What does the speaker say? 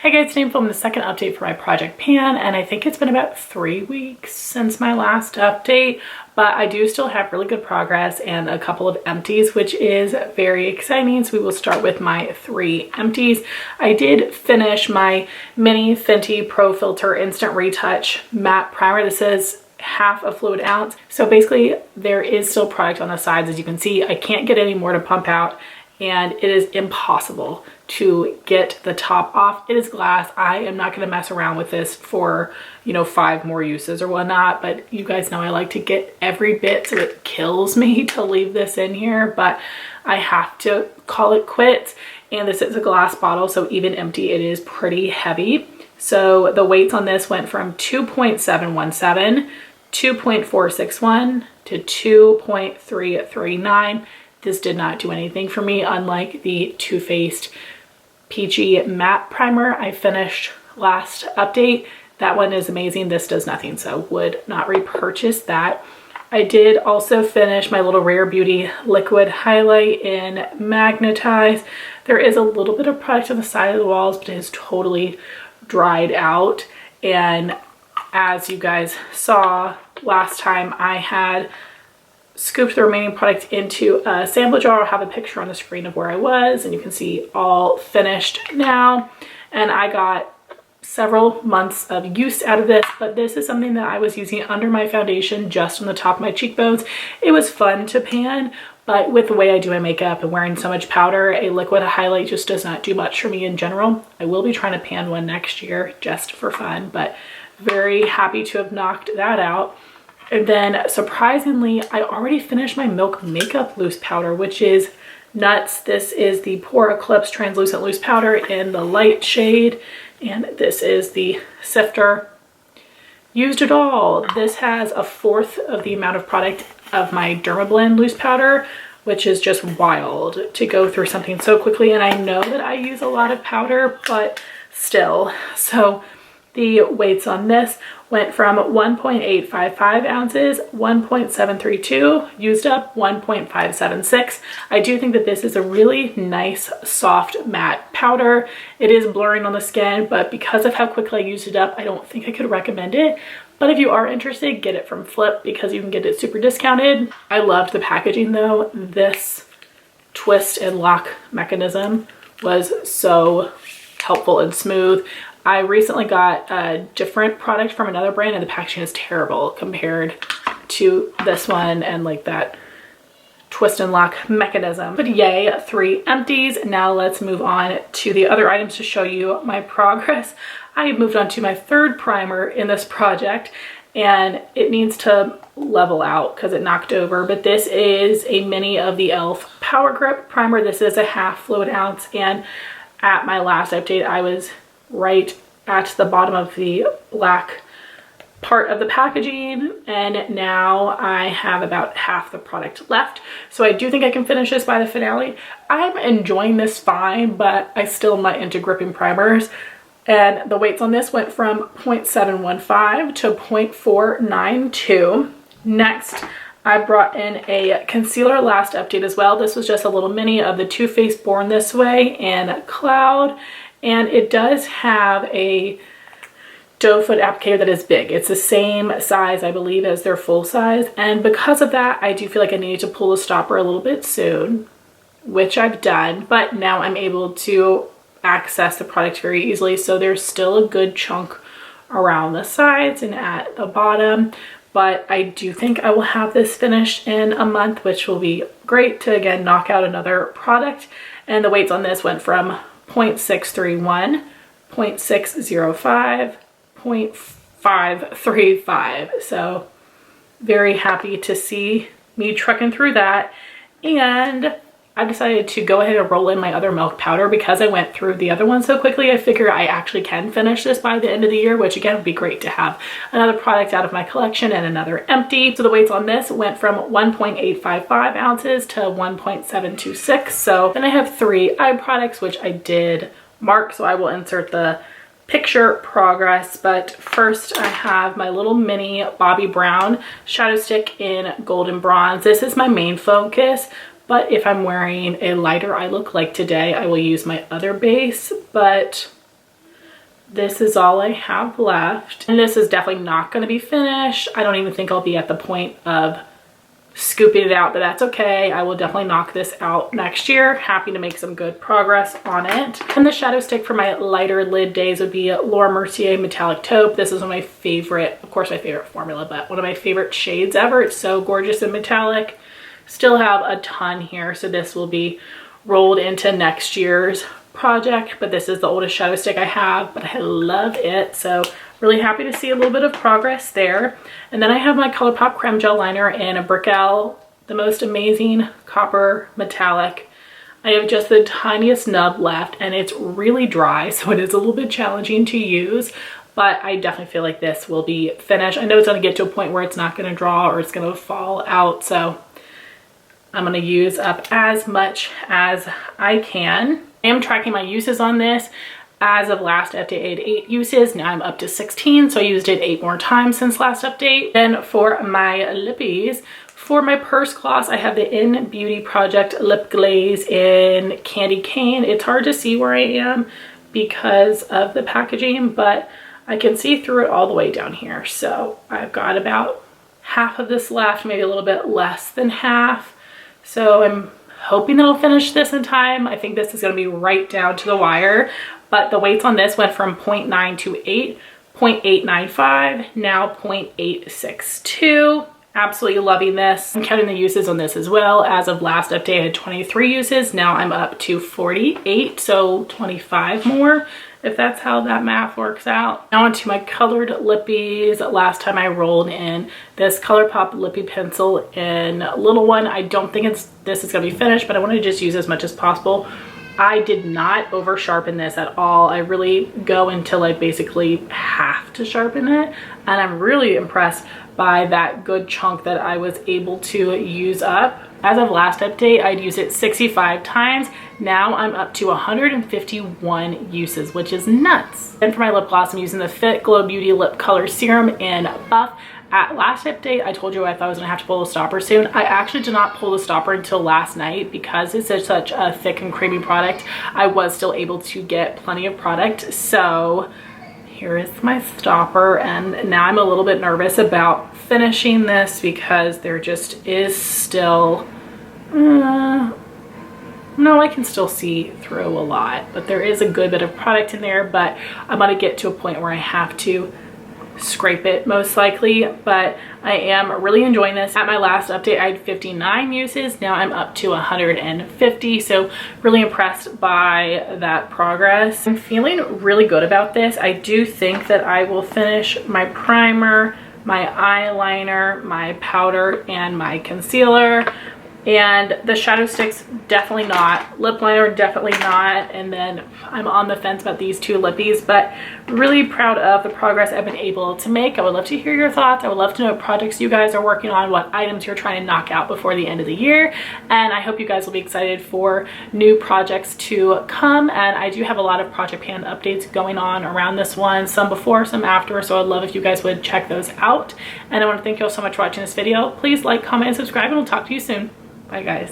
Hey guys, today I'm filming the second update for my project pan, and I think it's been about 3 weeks since my last update, but I do still have really good progress and a couple of empties, which is very exciting. So we will start with my 3 empties. I did finish my mini Fenty Pro Filter Instant Retouch Matte Primer. This is half a fluid ounce. So basically there is still product on the sides. As you can see, I can't get any more to pump out, and it is impossible to get the top off. It is glass. I am not going to mess around with this for, 5 more uses or whatnot, but you guys know I like to get every bit, so it kills me to leave this in here, but I have to call it quits. And this is a glass bottle, so even empty, it is pretty heavy. So the weights on this went from 2.717, 2.461 to 2.339. This did not do anything for me, unlike the Too Faced Peachy Matte Primer I finished last update. That one is amazing. This does nothing, so would not repurchase that. I did also finish my little Rare Beauty liquid highlight in Magnetize. There is a little bit of product on the side of the walls, but it is totally dried out. And as you guys saw last time, I had scooped the remaining product into a sample jar. I'll have a picture on the screen of where I was, and you can see all finished now. And I got several months of use out of this, but this is something that I was using under my foundation, just on the top of my cheekbones. It was fun to pan, but with the way I do my makeup and wearing so much powder, a liquid highlight just does not do much for me in general. I will be trying to pan one next year just for fun, but very happy to have knocked that out. And then surprisingly, I already finished my Milk Makeup Loose Powder, which is nuts. This is the Pore Eclipse Translucent Loose Powder in the light shade, and this is the sifter. Used it all. This has 1/4 of the amount of product of my Dermablend Loose Powder, which is just wild to go through something so quickly. And I know that I use a lot of powder, but still. So the weights on this went from 1.855 ounces, 1.732, used up 1.576. I do think that this is a really nice, soft, matte powder. It is blurring on the skin, but because of how quickly I used it up, I don't think I could recommend it. But if you are interested, get it from Flip because you can get it super discounted. I loved the packaging though. This twist and lock mechanism was so helpful and smooth. I recently got a different product from another brand, and the packaging is terrible compared to this one and like that twist and lock mechanism. But yay, 3 empties. Now let's move on to the other items to show you my progress. I have moved on to my 3rd primer in this project, and it needs to level out because it knocked over. But this is a mini of the e.l.f. Power Grip Primer. This is a half fluid ounce, and at my last update, I was right at the bottom of the black part of the packaging, and now I have about half the product left. So I do think I can finish this by the finale. I'm enjoying this fine, but I still am not into gripping primers. And the weights on this went from 0.715 to 0.492. Next, I brought in a concealer last update as well. This was just a little mini of the Too Faced Born This Way in Cloud. And it does have a doe foot applicator that is big. It's the same size, I believe, as their full size. And because of that, I do feel like I needed to pull the stopper a little bit soon, which I've done. But now I'm able to access the product very easily. So there's still a good chunk around the sides and at the bottom. But I do think I will have this finished in a month, which will be great to, again, knock out another product. And the weights on this went from 0.631, 0.605, 0.535. So very happy to see me trucking through that. And I decided to go ahead and roll in my other milk powder because I went through the other one so quickly. I figure I actually can finish this by the end of the year, which again would be great to have another product out of my collection and another empty. So the weights on this went from 1.855 ounces to 1.726. So then I have 3 eye products, which I did mark, so I will insert the picture progress. But first I have my little mini Bobbi Brown shadow stick in Golden Bronze. This is my main focus, but if I'm wearing a lighter eye look like today, I will use my other base. But this is all I have left. And this is definitely not going to be finished. I don't even think I'll be at the point of scooping it out, but that's okay. I will definitely knock this out next year. Happy to make some good progress on it. And the shadow stick for my lighter lid days would be Laura Mercier Metallic Taupe. This is one of my favorite, of course my favorite formula, but one of my favorite shades ever. It's so gorgeous and metallic. Still have a ton here, so this will be rolled into next year's project, but this is the oldest shadow stick I have, but I love it. So really happy to see a little bit of progress there. And then I have my ColourPop Creme Gel Liner in a Brickell, the most amazing copper metallic. I have just the tiniest nub left and it's really dry, so it is a little bit challenging to use, but I definitely feel like this will be finished. I know it's going to get to a point where it's not going to draw or it's going to fall out, so I'm going to use up as much as I can. I am tracking my uses on this. As of last update, I had 8 uses. Now I'm up to 16, so I used it 8 more times since last update. Then for my lippies, for my purse gloss, I have the In Beauty Project Lip Glaze in Candy Cane. It's hard to see where I am because of the packaging, but I can see through it all the way down here. So I've got about half of this left, maybe a little bit less than half. So I'm hoping that I'll finish this in time. I think this is going to be right down to the wire, but the weights on this went from 0.928, 0.895, now 0.862. Absolutely loving this. I'm counting the uses on this as well. As of last update, I had 23 uses. Now I'm up to 48, so 25 more, if that's how that math works out. Now onto my colored lippies. Last time I rolled in this ColourPop Lippy Pencil in Little One. I don't think this is gonna be finished, but I want to just use as much as possible. I did not over sharpen this at all. I really go until I basically have to sharpen it, and I'm really impressed by that good chunk that I was able to use up. As of last update, I'd used it 65 times. Now I'm up to 151 uses, which is nuts. And for my lip gloss, I'm using the Fit Glow Beauty Lip Color Serum in Buff. At last update, I told you I thought I was gonna have to pull the stopper soon. I actually did not pull the stopper until last night because it's such a thick and creamy product. I was still able to get plenty of product. So here is my stopper, and now I'm a little bit nervous about finishing this because there just is still, no, I can still see through a lot, but there is a good bit of product in there, but I'm gonna get to a point where I have to scrape it most likely, but I am really enjoying this. At my last update, I had 59 uses. Now I'm up to 150, so really impressed by that progress. I'm feeling really good about this. I do think that I will finish my primer, my eyeliner, my powder, and my concealer. And the shadow sticks, definitely not. Lip liner, definitely not. And then I'm on the fence about these 2 lippies, but really proud of the progress I've been able to make. I would love to hear your thoughts. I would love to know what projects you guys are working on, what items you're trying to knock out before the end of the year. And I hope you guys will be excited for new projects to come. And I do have a lot of Project Pan updates going on around this one, some before, some after. So I'd love if you guys would check those out. And I want to thank you all so much for watching this video. Please like, comment, and subscribe, and we'll talk to you soon. Bye guys.